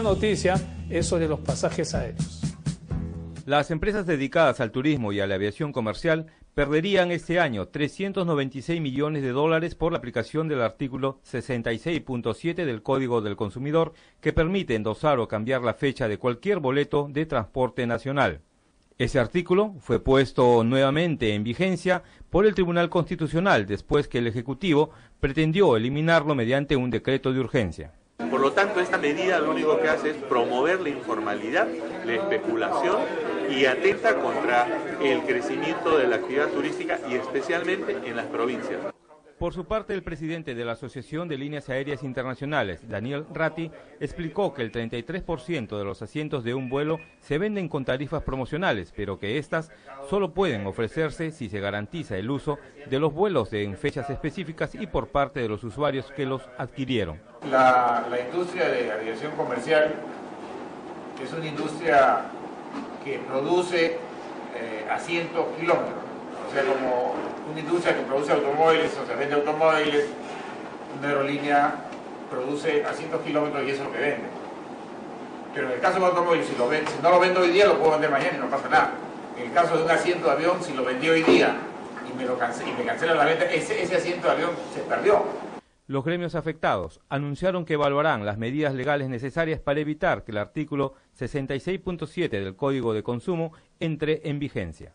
La noticia es sobre los pasajes aéreos. Las empresas dedicadas al turismo y a la aviación comercial perderían este año 396 millones de dólares por la aplicación del artículo 66.7 del Código del Consumidor, que permite endosar o cambiar la fecha de cualquier boleto de transporte nacional. Ese artículo fue puesto nuevamente en vigencia por el Tribunal Constitucional después que el Ejecutivo pretendió eliminarlo mediante un decreto de urgencia. Por lo tanto, esta medida lo único que hace es promover la informalidad, la especulación y atenta contra el crecimiento de la actividad turística y especialmente en las provincias. Por su parte, el presidente de la Asociación de Líneas Aéreas Internacionales, Daniel Ratti, explicó que el 33% de los asientos de un vuelo se venden con tarifas promocionales, pero que estas solo pueden ofrecerse si se garantiza el uso de los vuelos en fechas específicas y por parte de los usuarios que los adquirieron. La industria de aviación comercial es una industria que produce asientos kilómetros, o sea, como una industria que produce automóviles, o sea, vende automóviles, una aerolínea produce asientos kilómetros y eso es lo que vende. Pero en el caso de un automóvil, si no lo vendo hoy día, lo puedo vender mañana y no pasa nada. En el caso de un asiento de avión, si lo vendí hoy día y me cancelan la venta, ese asiento de avión se perdió. Los gremios afectados anunciaron que evaluarán las medidas legales necesarias para evitar que el artículo 66.7 del Código de Consumo entre en vigencia.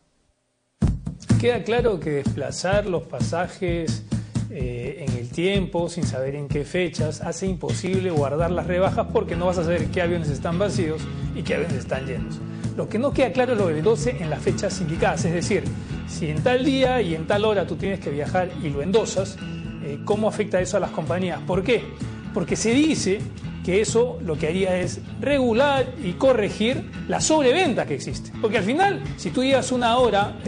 Queda claro que desplazar los pasajes en el tiempo, sin saber en qué fechas, hace imposible guardar las rebajas porque no vas a saber qué aviones están vacíos y qué aviones están llenos. Lo que no queda claro es lo del 12 en las fechas indicadas, es decir, si en tal día y en tal hora tú tienes que viajar y lo endosas, ¿cómo afecta eso a las compañías? ¿Por qué? Porque se dice que eso lo que haría es regular y corregir la sobreventa que existe. Porque al final, si tú llegas una hora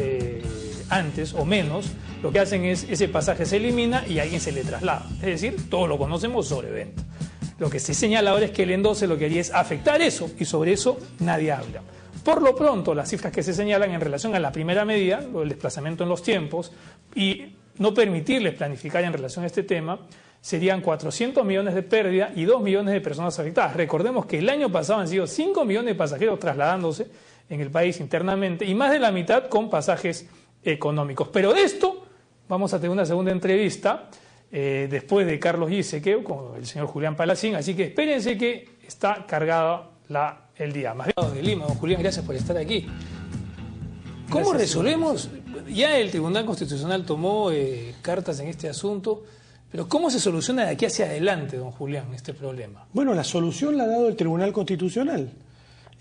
antes o menos, lo que hacen es ese pasaje se elimina y a alguien se le traslada. Es decir, todos lo conocemos, sobreventa. Lo que se señala ahora es que el endoce lo que haría es afectar eso y sobre eso nadie habla. Por lo pronto, las cifras que se señalan en relación a la primera medida, lo del desplazamiento en los tiempos y no permitirles planificar en relación a este tema, serían 400 millones de pérdida y 2 millones de personas afectadas. Recordemos que el año pasado han sido 5 millones de pasajeros trasladándose en el país internamente y más de la mitad con pasajes económicos. Pero de esto vamos a tener una segunda entrevista después de Carlos Giesecke con el señor Julián Palacín, así que espérense que está cargada el día. Más bien de Lima, don Julián, gracias por estar aquí. ¿Cómo resolvemos? Ya el Tribunal Constitucional tomó cartas en este asunto, pero ¿cómo se soluciona de aquí hacia adelante, don Julián, este problema? Bueno, la solución la ha dado el Tribunal Constitucional.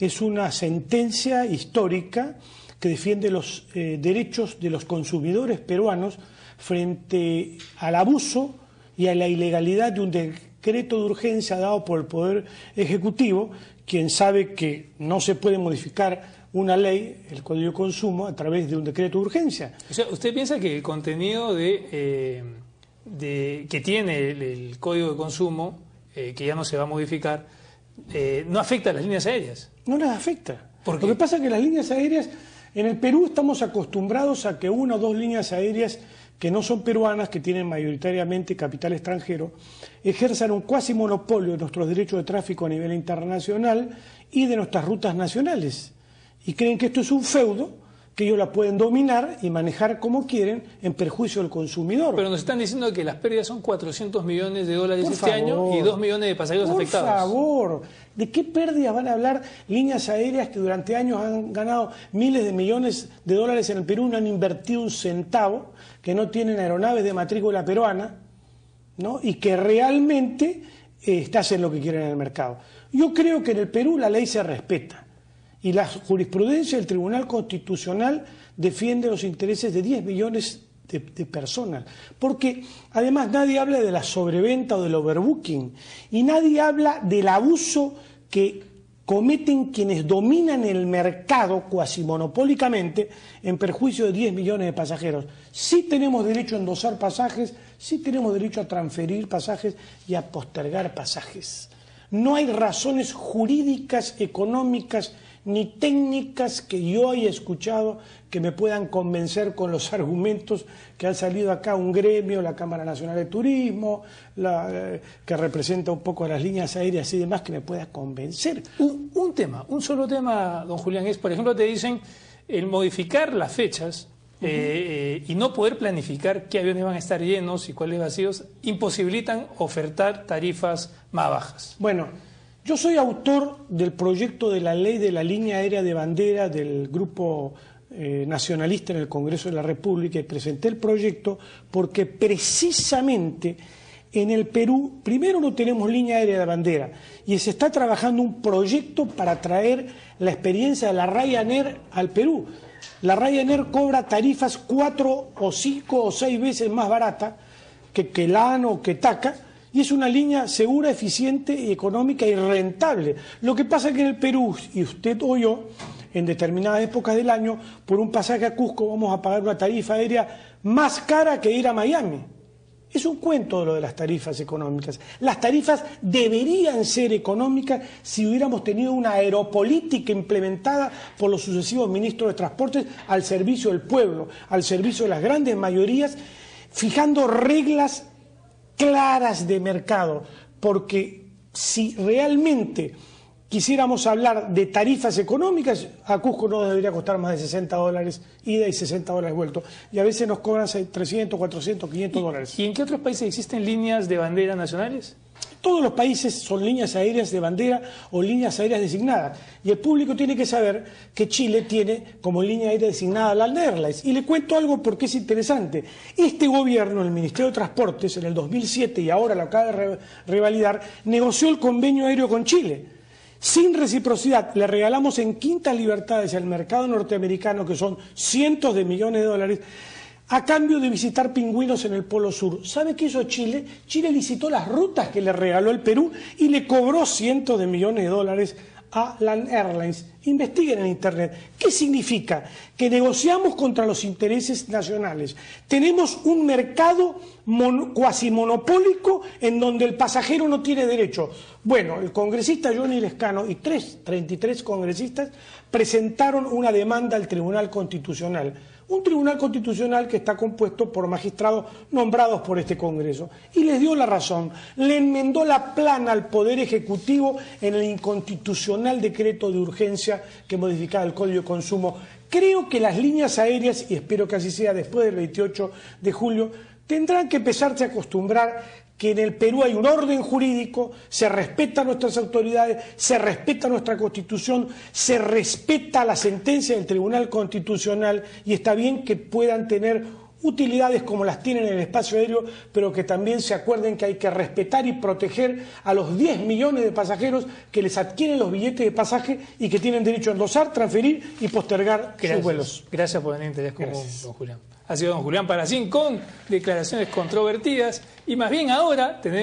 Es una sentencia histórica que defiende los derechos de los consumidores peruanos frente al abuso y a la ilegalidad de un decreto de urgencia dado por el Poder Ejecutivo, quien sabe que no se puede modificar una ley, el Código de Consumo, a través de un decreto de urgencia. O sea, ¿usted piensa que el contenido que tiene el Código de Consumo, que ya no se va a modificar, no afecta a las líneas aéreas? No las afecta. ¿Por qué? Lo que pasa es que las líneas aéreas, en el Perú estamos acostumbrados a que una o dos líneas aéreas que no son peruanas, que tienen mayoritariamente capital extranjero, ejerzan un cuasi monopolio de nuestros derechos de tráfico a nivel internacional y de nuestras rutas nacionales. Y creen que esto es un feudo, que ellos la pueden dominar y manejar como quieren en perjuicio del consumidor. Pero nos están diciendo que las pérdidas son 400 millones de dólares este año y 2 millones de pasajeros afectados. Por favor, ¿de qué pérdidas van a hablar líneas aéreas que durante años han ganado miles de millones de dólares en el Perú, no han invertido un centavo, que no tienen aeronaves de matrícula peruana, ¿no? Y que realmente hacen lo que quieren en el mercado? Yo creo que en el Perú la ley se respeta. Y la jurisprudencia del Tribunal Constitucional defiende los intereses de 10 millones de personas. Porque además nadie habla de la sobreventa o del overbooking. Y nadie habla del abuso que cometen quienes dominan el mercado cuasi monopólicamente en perjuicio de 10 millones de pasajeros. Sí tenemos derecho a endosar pasajes, sí tenemos derecho a transferir pasajes y a postergar pasajes. No hay razones jurídicas, económicas ni técnicas que yo haya escuchado que me puedan convencer con los argumentos que han salido acá un gremio, la Cámara Nacional de Turismo, que representa un poco las líneas aéreas y demás, que me pueda convencer. Un solo tema, don Julián, es, por ejemplo, te dicen el modificar las fechas y no poder planificar qué aviones van a estar llenos y cuáles vacíos, imposibilitan ofertar tarifas más bajas. Bueno, yo soy autor del proyecto de la ley de la línea aérea de bandera del grupo nacionalista en el Congreso de la República, y presenté el proyecto porque precisamente en el Perú, primero no tenemos línea aérea de bandera y se está trabajando un proyecto para traer la experiencia de la Ryanair al Perú. La Ryanair cobra tarifas 4 o 5 o 6 veces más barata que LAN o que TACA, y es una línea segura, eficiente y económica y rentable. Lo que pasa es que en el Perú, y usted o yo, en determinadas épocas del año, por un pasaje a Cusco vamos a pagar una tarifa aérea más cara que ir a Miami. Es un cuento lo de las tarifas económicas. Las tarifas deberían ser económicas si hubiéramos tenido una aeropolítica implementada por los sucesivos ministros de Transportes al servicio del pueblo, al servicio de las grandes mayorías, fijando reglas claras de mercado, porque si realmente quisiéramos hablar de tarifas económicas, a Cusco no debería costar más de $60 ida y $60 vuelto, y a veces nos cobran 300, 400, 500 dólares. ¿Y en qué otros países existen líneas de bandera nacionales? Todos los países son líneas aéreas de bandera o líneas aéreas designadas, y el público tiene que saber que Chile tiene como línea aérea designada la LAN Airlines. Y le cuento algo porque es interesante. Este gobierno, el Ministerio de Transportes, en el 2007, y ahora lo acaba de revalidar, negoció el convenio aéreo con Chile. Sin reciprocidad, le regalamos en quintas libertades al mercado norteamericano, que son cientos de millones de dólares, a cambio de visitar pingüinos en el Polo Sur. ¿Sabe qué hizo Chile? Chile licitó las rutas que le regaló el Perú y le cobró cientos de millones de dólares a LAN Airlines. Investiguen en Internet. ¿Qué significa? Que negociamos contra los intereses nacionales. Tenemos un mercado cuasi monopólico en donde el pasajero no tiene derecho. Bueno, el congresista Johnny Lescano y 33 congresistas presentaron una demanda al Tribunal Constitucional. Un tribunal constitucional que está compuesto por magistrados nombrados por este Congreso. Y les dio la razón. Le enmendó la plana al Poder Ejecutivo en el inconstitucional decreto de urgencia que modificaba el Código de Consumo. Creo que las líneas aéreas, y espero que así sea después del 28 de julio, tendrán que empezarse a acostumbrar que en el Perú hay un orden jurídico, se respetan nuestras autoridades, se respeta nuestra Constitución, se respeta la sentencia del Tribunal Constitucional, y está bien que puedan tener utilidades como las tienen en el espacio aéreo, pero que también se acuerden que hay que respetar y proteger a los 10 millones de pasajeros que les adquieren los billetes de pasaje y que tienen derecho a endosar, transferir y postergar sus vuelos. Gracias por tener interés con don Julián. Ha sido don Julián Paracín con declaraciones controvertidas, y más bien ahora tenemos